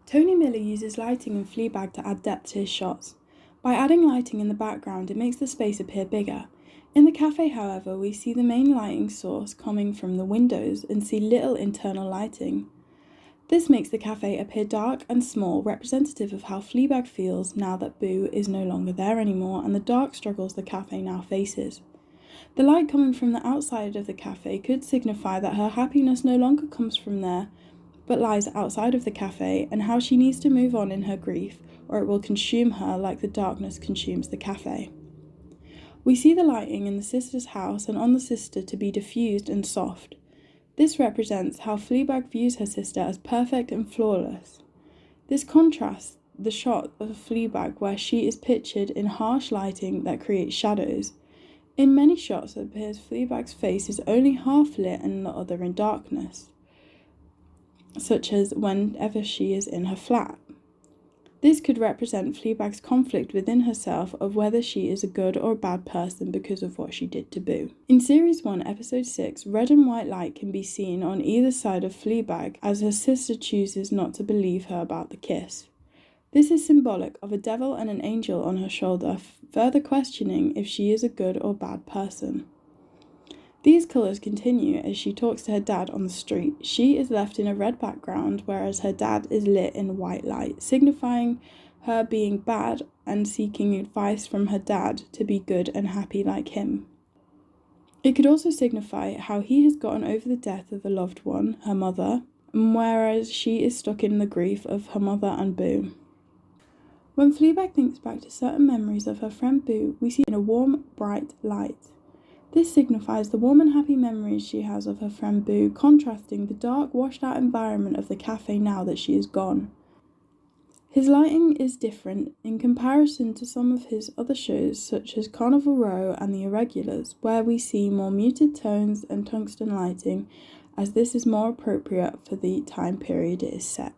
Tony Miller uses lighting in Fleabag to add depth to his shots. By adding lighting in the background, it makes the space appear bigger. In the cafe, however, we see the main lighting source coming from the windows and see little internal lighting. This makes the cafe appear dark and small, representative of how Fleabag feels now that Boo is no longer there anymore and the dark struggles the cafe now faces. The light coming from the outside of the cafe could signify that her happiness no longer comes from there, but lies outside of the cafe, and how she needs to move on in her grief, or it will consume her like the darkness consumes the cafe. We see the lighting in the sister's house and on the sister to be diffused and soft. This represents how Fleabag views her sister as perfect and flawless. This contrasts the shot of Fleabag where she is pictured in harsh lighting that creates shadows. In many shots, it appears Fleabag's face is only half lit and the other in darkness, such as whenever she is in her flat. This could represent Fleabag's conflict within herself of whether she is a good or a bad person because of what she did to Boo. In Series 1, Episode 6, red and white light can be seen on either side of Fleabag as her sister chooses not to believe her about the kiss. This is symbolic of a devil and an angel on her shoulder, further questioning if she is a good or bad person. These colours continue as she talks to her dad on the street. She is left in a red background, whereas her dad is lit in white light, signifying her being bad and seeking advice from her dad to be good and happy like him. It could also signify how he has gotten over the death of a loved one, her mother, whereas she is stuck in the grief of her mother and Boo. When Fleabag thinks back to certain memories of her friend Boo, we see in a warm, bright light. This signifies the warm and happy memories she has of her friend Boo, contrasting the dark, washed-out environment of the cafe now that she is gone. His lighting is different in comparison to some of his other shows such as Carnival Row and The Irregulars, where we see more muted tones and tungsten lighting, as this is more appropriate for the time period it is set.